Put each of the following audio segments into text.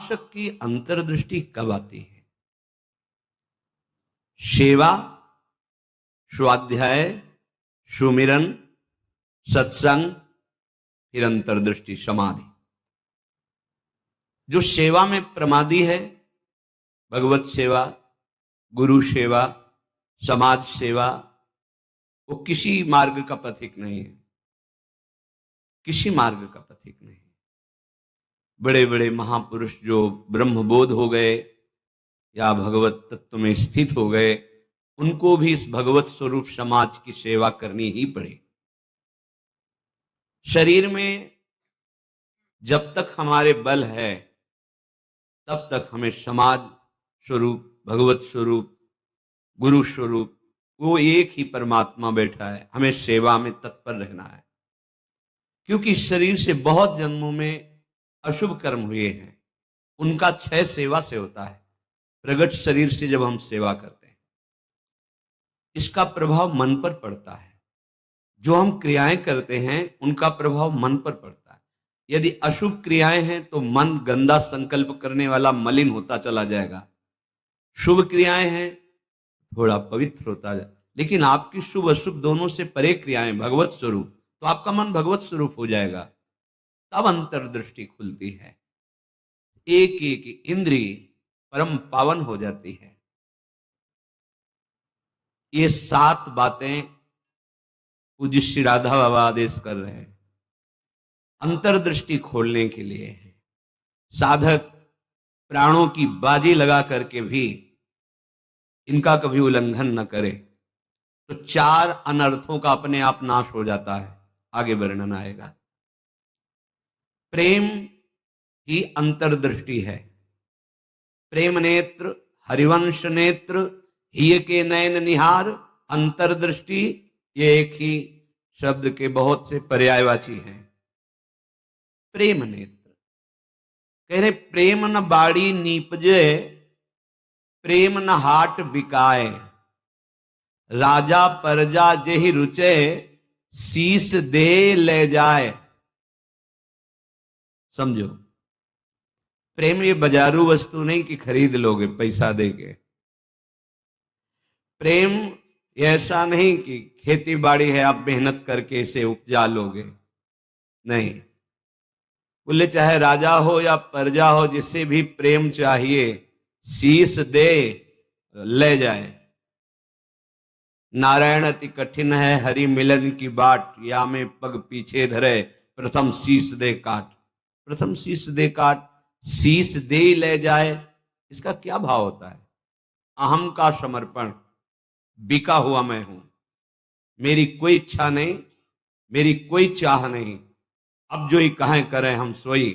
उपासक की अंतर्दृष्टि कब आती है? सेवा, स्वाध्याय, सुमिरन, सत्संग, फिर अंतर्दृष्टि समाधि। जो सेवा में प्रमादी है, भगवत सेवा, गुरु सेवा, समाज सेवा, वो किसी मार्ग का पथिक नहीं है, किसी मार्ग का पथिक नहीं। बड़े बड़े महापुरुष जो ब्रह्मबोध हो गए या भगवत तत्व में स्थित हो गए, उनको भी इस भगवत स्वरूप समाज की सेवा करनी ही पड़े। शरीर में जब तक हमारे बल है, तब तक हमें समाज स्वरूप, भगवत स्वरूप, गुरु स्वरूप, वो एक ही परमात्मा बैठा है, हमें सेवा में तत्पर रहना है। क्योंकि शरीर से बहुत जन्मों में अशुभ कर्म हुए हैं, उनका क्षय सेवा से होता है। प्रगट शरीर से जब हम सेवा करते हैं, इसका प्रभाव मन पर पड़ता है। जो हम क्रियाएं करते हैं, उनका प्रभाव मन पर पड़ता है। यदि अशुभ क्रियाएं हैं तो मन गंदा संकल्प करने वाला मलिन होता चला जाएगा। शुभ क्रियाएं हैं, थोड़ा पवित्र होता जाए। लेकिन आपकी शुभ अशुभ दोनों से परे क्रियाएं भगवत स्वरूप, तो आपका मन भगवत स्वरूप हो जाएगा। तब अंतर्दृष्टि खुलती है, एक एक इंद्रिय परम पावन हो जाती है। ये 7 बातें पूज्य श्री राधा बाबा आदेश कर रहे हैं, अंतर्दृष्टि खोलने के लिए है। साधक प्राणों की बाजी लगा करके भी इनका कभी उल्लंघन न करे तो 4 अनर्थों का अपने आप नाश हो जाता है। आगे वर्णन आएगा। प्रेम ही अंतर्दृष्टि है। प्रेम नेत्र, हरिवंश नेत्र, हिय के नयन निहार, अंतर्दृष्टि, ये एक ही शब्द के बहुत से पर्यायवाची हैं। प्रेम नेत्र कह रहे, प्रेम न बाड़ी नीपजे, प्रेम न हाट बिकाए, राजा परजा जेहि रुचे, शीस दे ले जाए। समझो, प्रेम ये बाजारू वस्तु नहीं कि खरीद लोगे पैसा देके। प्रेम ऐसा नहीं कि खेती बाड़ी है, आप मेहनत करके इसे उपजा लोगे। नहीं, बोले चाहे राजा हो या प्रजा हो, जिसे भी प्रेम चाहिए, शीस दे ले जाए। नारायण अति कठिन है, हरि मिलन की बाट, या में पग पीछे धरे, प्रथम शीस दे काट। प्रथम शीस दे काट, शीस दे ले जाए, इसका क्या भाव होता है? अहम का समर्पण, बिका हुआ मैं हूं, मेरी कोई इच्छा नहीं, मेरी कोई चाह नहीं, अब जो ही कहें करें हम सोई,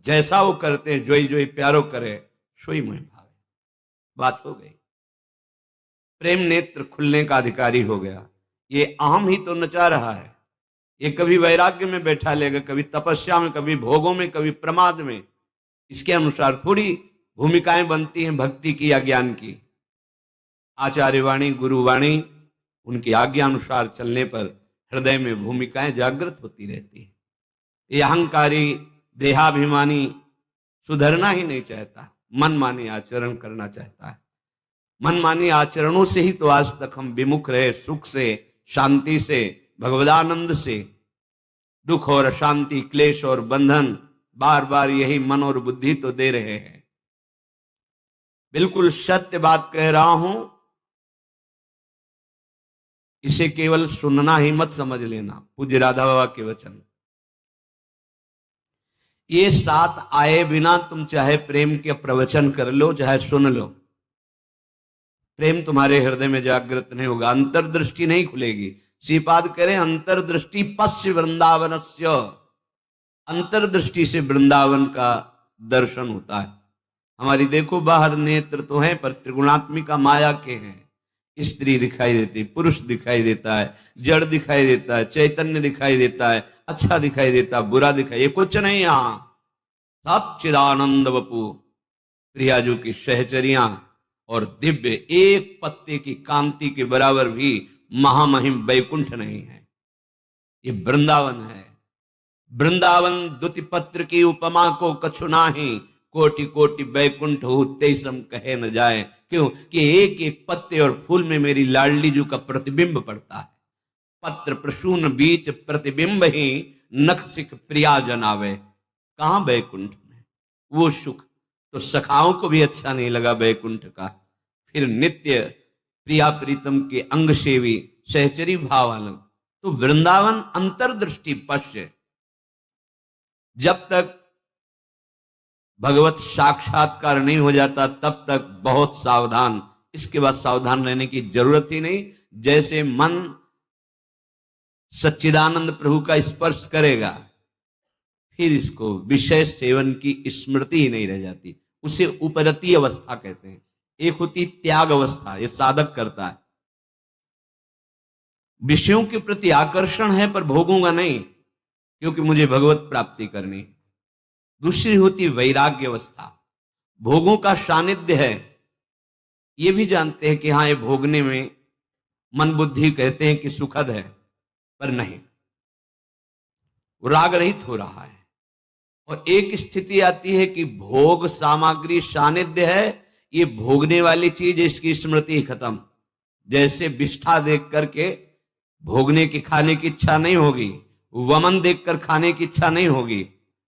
जैसा वो करते हैं, जोई जोई प्यारो करे, सोई मुझे भावे। बात हो गई। प्रेम नेत्र खुलने का अधिकारी हो गया। ये अहम ही तो नचा रहा है। ये कभी वैराग्य में बैठा लेगा, कभी तपस्या में, कभी भोगों में, कभी प्रमाद में। इसके अनुसार थोड़ी भूमिकाएं बनती हैं भक्ति की या ज्ञान की। आचार्यवाणी, गुरुवाणी, उनकी आज्ञा अनुसार चलने पर हृदय में भूमिकाएं जागृत होती रहती है। ये अहंकारी देहाभिमानी सुधरना ही नहीं चाहता, मनमानी आचरण करना चाहता है। मनमानी आचरणों से ही तो आज तक हम विमुख रहे, सुख से, शांति से, भगवदानंद से। दुख और अशांति, क्लेश और बंधन बार बार यही मन और बुद्धि तो दे रहे हैं। बिल्कुल सत्य बात कह रहा हूं, इसे केवल सुनना ही मत समझ लेना। पूज्य राधा बाबा के वचन, ये 7 आए बिना तुम चाहे प्रेम के प्रवचन कर लो, चाहे सुन लो, प्रेम तुम्हारे हृदय में जागृत नहीं होगा, अंतर्दृष्टि नहीं खुलेगी। श्रीपाद करें, अंतर्दृष्टि पश्य वृंदावनस्य, अंतर्दृष्टि से वृंदावन का दर्शन होता है। हमारी देखो बाहर नेत्र तो हैं, पर त्रिगुणात्मिका माया के हैं। स्त्री दिखाई देती, पुरुष दिखाई देता है, जड़ दिखाई देता है, चैतन्य दिखाई देता है, अच्छा दिखाई देता है, बुरा दिखाई, ये कुछ नहीं। यहां सब चिदानंद वपु, प्रियाजू की सहचरियां और दिव्य एक पत्ते की कांति के बराबर भी महामहिम वैकुंठ नहीं है। ये वृंदावन है। वृंदावन द्युति पत्र की उपमा को कछु नाही, कोटि कोटि बैकुंठ हो तेसम कहे न जाए। क्यों कि एक एक पत्ते और फूल में मेरी लाडली जी का प्रतिबिंब पड़ता है। पत्र प्रसून बीच प्रतिबिंब ही नख सिख प्रिया जनावे। कहां बैकुंठ में वो सुख तो सखाओं को भी अच्छा नहीं लगा बैकुंठ का। फिर नित्य प्रिया प्रीतम के अंग सेवी सहचरी भाव अलग। तो वृंदावन अंतर्दृष्टि पश्य। जब तक भगवत साक्षात्कार नहीं हो जाता तब तक बहुत सावधान। इसके बाद सावधान रहने की जरूरत ही नहीं। जैसे मन सच्चिदानंद प्रभु का स्पर्श करेगा फिर इसको विषय सेवन की स्मृति ही नहीं रह जाती। उसे उपरति अवस्था कहते हैं। एक होती त्याग अवस्था, ये साधक करता है। विषयों के प्रति आकर्षण है पर भोगूंगा नहीं क्योंकि मुझे भगवत प्राप्ति करनी। दूसरी होती वैराग्य अवस्था, भोगों का सानिध्य है, ये भी जानते हैं कि हाँ ये भोगने में मन बुद्धि कहते हैं कि सुखद है पर नहीं, वो राग रहित हो रहा है। और एक स्थिति आती है कि भोग सामग्री सानिध्य है, ये भोगने वाली चीज इसकी स्मृति खत्म। जैसे विष्ठा देख करके भोगने की खाने की इच्छा नहीं होगी, वमन देखकर खाने की इच्छा नहीं होगी।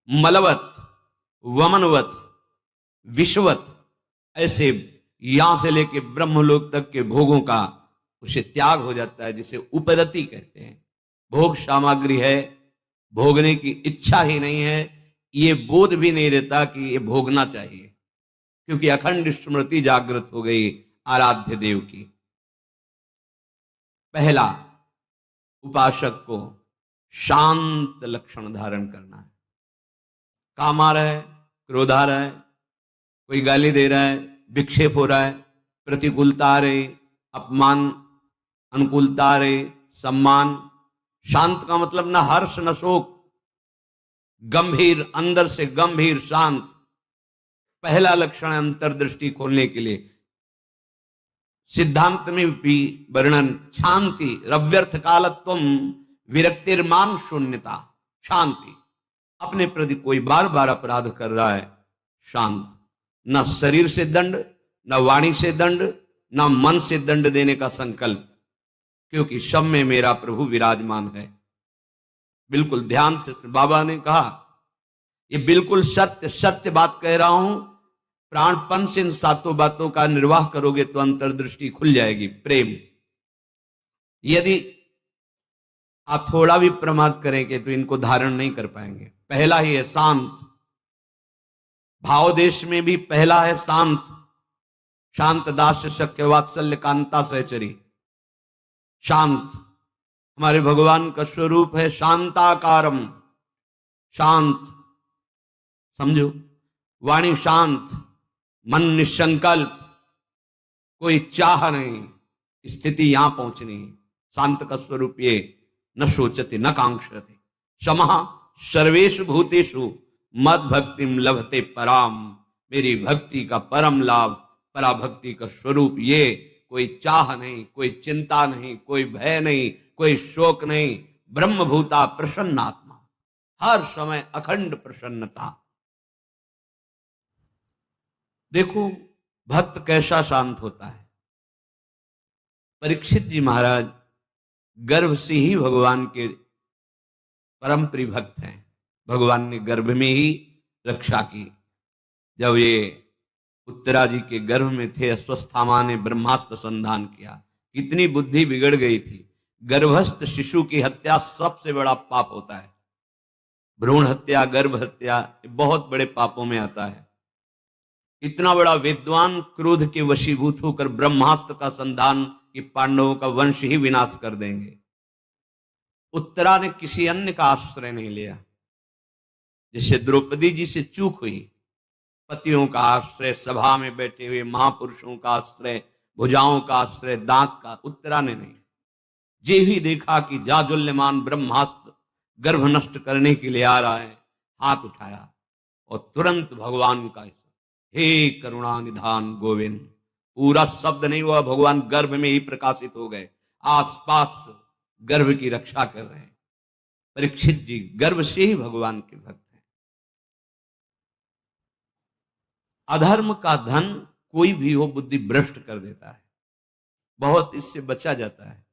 मलवत वमनवत विश्ववत ऐसे यहां से लेके ब्रह्मलोक तक के भोगों का उसे त्याग हो जाता है, जिसे उपरति कहते हैं। भोग सामग्री है, भोगने की इच्छा ही नहीं है, ये बोध भी नहीं रहता कि ये भोगना चाहिए क्योंकि अखंड स्मृति जागृत हो गई आराध्य देव की। पहला उपासक को शांत लक्षण धारण करना है। काम आ रहा है, क्रोध आ रहा है, कोई गाली दे रहा है, विक्षेप हो रहा है, प्रतिकूलता आ रही, अपमान अनुकूलता आ रही, सम्मान। शांत का मतलब ना हर्ष न शोक, गंभीर, अंदर से गंभीर शांत। पहला लक्षण है अंतर्दृष्टि खोलने के लिए। सिद्धांत में भी वर्णन शांति रव्यर्थ कालत्वम विरक्तिर्मान शून्यता। शांति, अपने प्रति कोई बार बार अपराध कर रहा है, शांत। न शरीर से दंड, न वाणी से दंड, न मन से दंड देने का संकल्प, क्योंकि सब में मेरा प्रभु विराजमान है। बिल्कुल ध्यान से बाबा ने कहा, ये बिल्कुल सत्य सत्य बात कह रहा हूं। प्राणपन से इन सातों बातों का निर्वाह करोगे तो अंतर्दृष्टि खुल जाएगी। प्रेम, यदि आप थोड़ा भी प्रमाद करेंगे तो इनको धारण नहीं कर पाएंगे। पहला ही है शांत, भाव देश में भी पहला है शांत। शांत दास शक्य वात्सल्य कांता सहचरी। शांत हमारे भगवान का स्वरूप है, शांताकारम, शांत। समझो, वाणी शांत, मन निसंकल्प, कोई चाह नहीं, स्थिति यहां पहुंचनी। शांत का स्वरूप ये न सोचते न कांक्षते, समः सर्वेषु भूतेषु मद भक्तिम लभते पराम। मेरी भक्ति का परम लाभ, पराभक्ति का स्वरूप ये। कोई चाह नहीं, कोई चिंता नहीं, कोई भय नहीं, कोई शोक नहीं। ब्रह्मभूता प्रसन्नात्मा, हर समय अखंड प्रसन्नता। देखो भक्त कैसा शांत होता है। परीक्षित जी महाराज गर्भ से ही भगवान के परम प्रिय भक्त हैं। भगवान ने गर्भ में ही रक्षा की। जब ये उत्तरा जी के गर्भ में थे, अश्वस्थामा ने ब्रह्मास्त्र संधान किया। कितनी बुद्धि बिगड़ गई थी। गर्भस्थ शिशु की हत्या सबसे बड़ा पाप होता है। भ्रूण हत्या, गर्भ हत्या बहुत बड़े पापों में आता है। इतना बड़ा विद्वान क्रोध के वशीभूत होकर ब्रह्मास्त्र का संधान कि पांडवों का वंश ही विनाश कर देंगे। उत्तरा ने किसी अन्य का आश्रय नहीं लिया। जैसे द्रौपदी जी से चूक हुई, पतियों का आश्रय, सभा में बैठे हुए महापुरुषों का आश्रय, भुजाओं का आश्रय, दांत का, उत्तरा ने नहीं। जे ही देखा कि जाजुल्यमान ब्रह्मास्त्र गर्भ नष्ट करने के लिए आ रहा है, हाथ उठाया और तुरंत भगवान का, हे करुणा निधान गोविंद। पूरा शब्द नहीं हुआ, भगवान गर्भ में ही प्रकाशित हो गए, आसपास गर्भ की रक्षा कर रहे हैं। परीक्षित जी गर्भ से ही भगवान के भक्त हैं। अधर्म का धन कोई भी हो बुद्धि भ्रष्ट कर देता है, बहुत इससे बचा जाता है।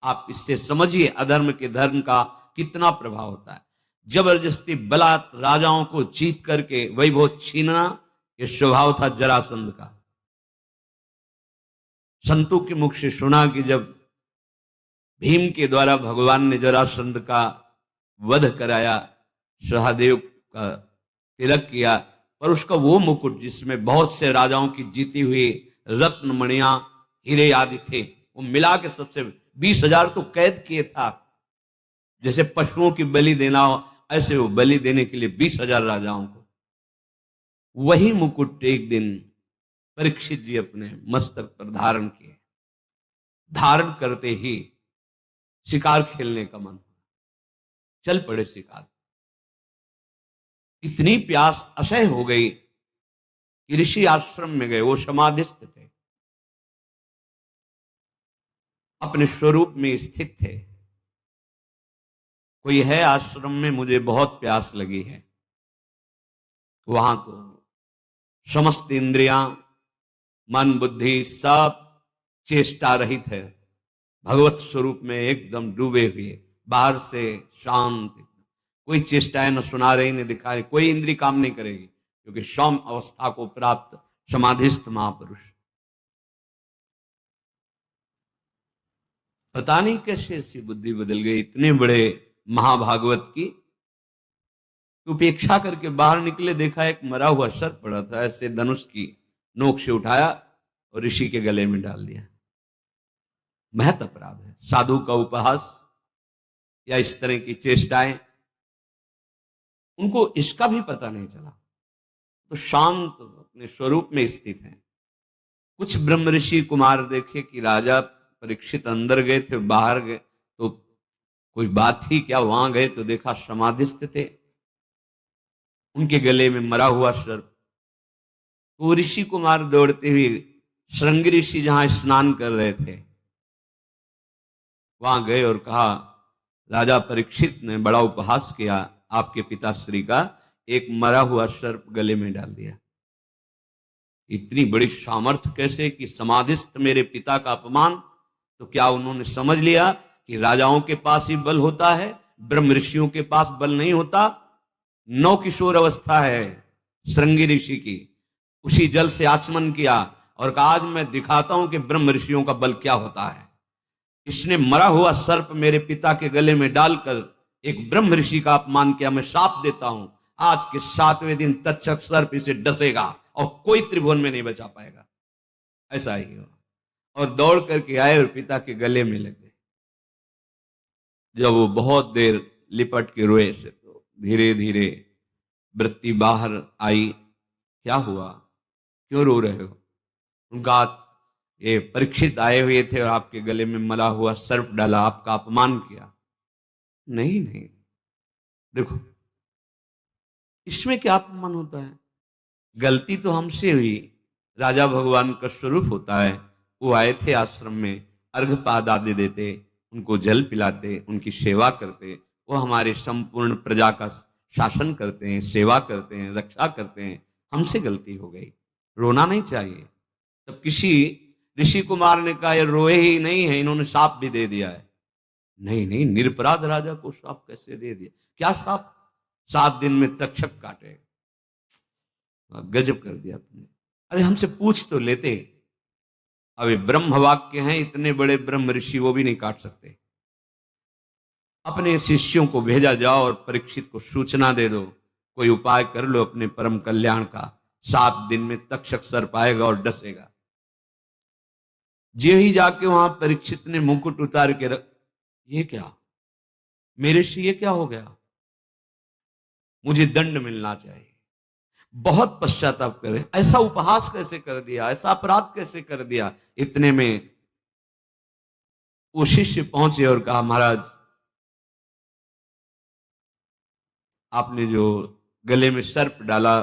आप इससे समझिए अधर्म के धर्म का कितना प्रभाव होता है। जबरदस्ती बलात् राजाओं को जीत करके वैभव छीनना, यह स्वभाव था जरासंध का। संतों के मुख से सुना कि जब भीम के द्वारा भगवान ने जरासंध का वध कराया, सहदेव का तिलक किया, पर उसका वो मुकुट जिसमें बहुत से राजाओं की जीती हुई रत्न मणियां हीरे आदि थे, वो मिला के सबसे 20,000 तो कैद किए था। जैसे पशुओं की बलि देना हो, ऐसे वो बलि देने के लिए 20,000 राजाओं को। वही मुकुट एक दिन परीक्षित जी अपने मस्तक पर धारण किए। धारण करते ही शिकार खेलने का मन, चल पड़े शिकार। इतनी प्यास असह्य हो गई कि ऋषि आश्रम में गए। वो समाधिस्थ थे, अपने स्वरूप में स्थित थे। कोई है आश्रम में, मुझे बहुत प्यास लगी है। वहां तो समस्त इंद्रियां, मन बुद्धि सब चेष्टा रहित है, भगवत स्वरूप में एकदम डूबे हुए, बाहर से शांत, कोई चेष्टाएं न सुना रही न दिखा रही, कोई इंद्री काम नहीं करेगी, क्योंकि सौम्य अवस्था को प्राप्त समाधिस्थ महापुरुष। पता नहीं कैसे ऐसी बुद्धि बदल गई इतने बड़े महाभागवत की। उपेक्षा करके बाहर निकले, देखा एक मरा हुआ सर्प पड़ा था, ऐसे धनुष की नोक से उठाया और ऋषि के गले में डाल दिया। महत अपराध है। साधु का उपहास या इस तरह की चेष्टाएं, उनको इसका भी पता नहीं चला, तो शांत अपने स्वरूप में स्थित हैं। कुछ ब्रह्म ऋषि कुमार देखे कि राजा परीक्षित अंदर गए थे, बाहर गए तो कोई बात ही क्या, वहां गए तो देखा समाधिस्थ थे, उनके गले में मरा हुआ सर्प। वो ऋषि कुमार दौड़ते हुए श्रृंगी ऋषि जहां स्नान कर रहे थे वहां गए और कहा, राजा परीक्षित ने बड़ा उपहास किया, आपके पिताश्री का एक मरा हुआ सर्प गले में डाल दिया। इतनी बड़ी सामर्थ्य कैसे कि समाधिस्थ मेरे पिता का अपमान। तो क्या उन्होंने समझ लिया कि राजाओं के पास ही बल होता है, ब्रह्म ऋषियों के पास बल नहीं होता? नौ किशोर अवस्था है श्रृंगी ऋषि की, उसी जल से आचमन किया और कहा, आज मैं दिखाता हूं कि ब्रह्म ऋषियों का बल क्या होता है। इसने मरा हुआ सर्प मेरे पिता के गले में डालकर एक ब्रह्म ऋषि का अपमान किया। मैं शाप देता हूं, आज के 7वें दिन तक्षक सर्प इसे डसेगा और कोई त्रिभुवन में नहीं बचा पाएगा। ऐसा ही हुआ और दौड़ करके आए और पिता के गले में लग गए। जब वो बहुत देर लिपट के रोए से, तो धीरे धीरे वृत्ति बाहर आई। क्या हुआ, क्यों रो रहे हो? उनका, ये परीक्षित आए हुए थे और आपके गले में मरा हुआ सर्प डाला, आपका अपमान किया। नहीं नहीं, देखो इसमें क्या अपमान होता है? गलती तो हमसे हुई, राजा भगवान का स्वरूप होता है। वो आए थे आश्रम में, अर्घपाद आदि देते, उनको जल पिलाते, उनकी सेवा करते, वो हमारे संपूर्ण प्रजा का शासन करते हैं, सेवा करते हैं, रक्षा करते हैं। हमसे गलती हो गई, रोना नहीं चाहिए। तब किसी ऋषि कुमार ने कहा, ये रोए ही नहीं है, इन्होंने शाप भी दे दिया है। नहीं नहीं, निरपराध राजा को शाप कैसे दे दिया? क्या शाप? 7 दिन में तक्षक काटे। गजब कर दिया तुमने। अरे हमसे पूछ तो लेते। अभी ब्रह्म वाक्य हैं, इतने बड़े ब्रह्म ऋषि, वो भी नहीं काट सकते। अपने शिष्यों को भेजा जाओ और परीक्षित को सूचना दे दो, कोई उपाय कर लो अपने परम कल्याण का। 7 दिन में तक्षक सर्प आएगा और डसेगा। जे ही जाके वहां परीक्षित ने मुकुट उतार के रख, ये क्या मेरे से, ये क्या हो गया? मुझे दंड मिलना चाहिए। बहुत पश्चाताप करे, ऐसा उपहास कैसे कर दिया, ऐसा अपराध कैसे कर दिया। इतने में वो शिष्य पहुंचे और कहा, महाराज आपने जो गले में सर्प डाला,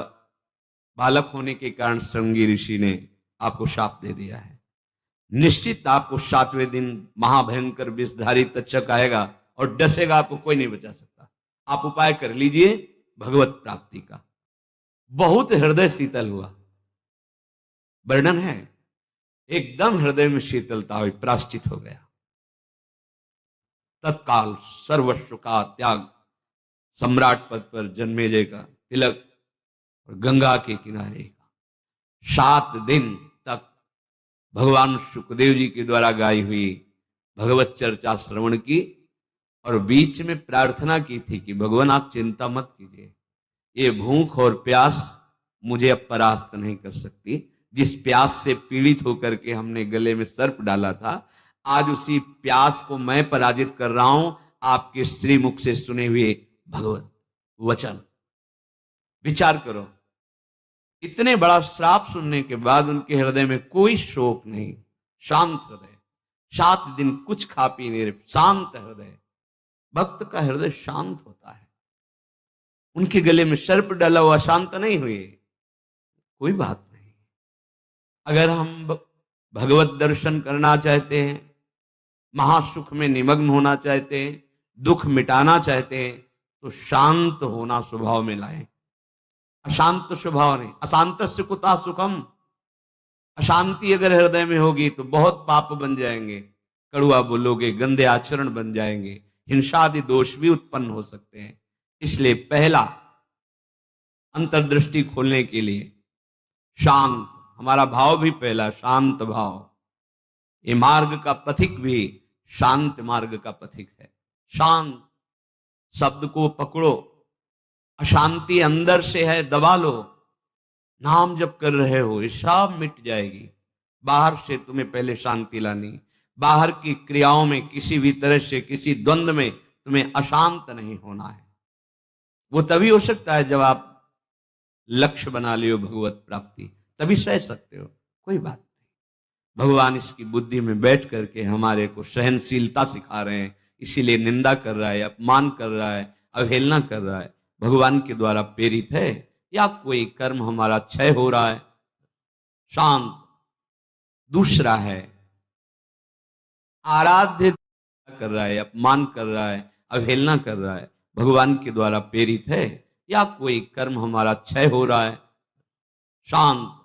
बालक होने के कारण श्रृंगी ऋषि ने आपको शाप दे दिया है। निश्चित आपको 7वें दिन महाभयंकर विषधारी तक्षक आएगा और डसेगा, आपको कोई नहीं बचा सकता। आप उपाय कर लीजिए भगवत प्राप्ति का। बहुत हृदय शीतल हुआ। वर्णन है। एकदम हृदय में शीतलता हुई, प्राश्चित हो गया। तत्काल सर्वस्व का त्याग, सम्राट पद पर जन्मेजय का तिलक और गंगा के किनारे का 7 दिन तक भगवान सुखदेव जी के द्वारा गाई हुई भगवत चर्चा श्रवण की और बीच में प्रार्थना की थी कि भगवान आप चिंता मत कीजिए, ये भूख और प्यास मुझे अब परास्त नहीं कर सकती। जिस प्यास से पीड़ित होकर के हमने गले में सर्प डाला था, आज उसी प्यास को मैं पराजित कर रहा हूं आपके श्रीमुख से सुने हुए भगवत वचन। विचार करो, इतने बड़ा श्राप सुनने के बाद उनके हृदय में कोई शोक नहीं, शांत हृदय, 7 दिन कुछ खा पी नहीं रहे, शांत हृदय। भक्त का हृदय शांत होता है। उनके गले में सर्प डाला हुआ शांत नहीं हुए, कोई बात नहीं। अगर हम भगवत दर्शन करना चाहते हैं, महासुख में निमग्न होना चाहते हैं, दुख मिटाना चाहते हैं, तो शांत होना स्वभाव में लाएं। अशांत स्वभाव नहीं। अशांतस्य कुतः सुखम। अशांति अगर हृदय में होगी तो बहुत पाप बन जाएंगे, कड़ुआ बोलोगे, गंदे आचरण बन जाएंगे, हिंसा आदि दोष भी उत्पन्न हो सकते हैं। इसलिए पहला अंतर्दृष्टि खोलने के लिए शांत, हमारा भाव भी पहला शांत भाव। ये मार्ग का पथिक भी शांत मार्ग का पथिक है। शांत शब्द को पकड़ो, अशांति अंदर से है, दबा लो। नाम जब कर रहे हो ये सब मिट जाएगी। बाहर से तुम्हें पहले शांति लानी, बाहर की क्रियाओं में किसी भी तरह से किसी द्वंद्व में तुम्हें अशांत नहीं होना है। वो तभी हो सकता है जब आप लक्ष्य बना लियो भगवत प्राप्ति, तभी सह सकते हो, कोई बात नहीं। भगवान इसकी बुद्धि में बैठ करके हमारे को सहनशीलता सिखा रहे हैं, इसीलिए निंदा कर रहा है, अपमान कर रहा है, अवहेलना कर रहा है। भगवान के द्वारा प्रेरित है या कोई कर्म हमारा क्षय हो रहा है, शांत। दूसरा है आराध्य कर रहा है, अपमान कर रहा है, अवहेलना कर रहा है, भगवान के द्वारा प्रेरित है या कोई कर्म हमारा क्षय हो रहा है, शांत।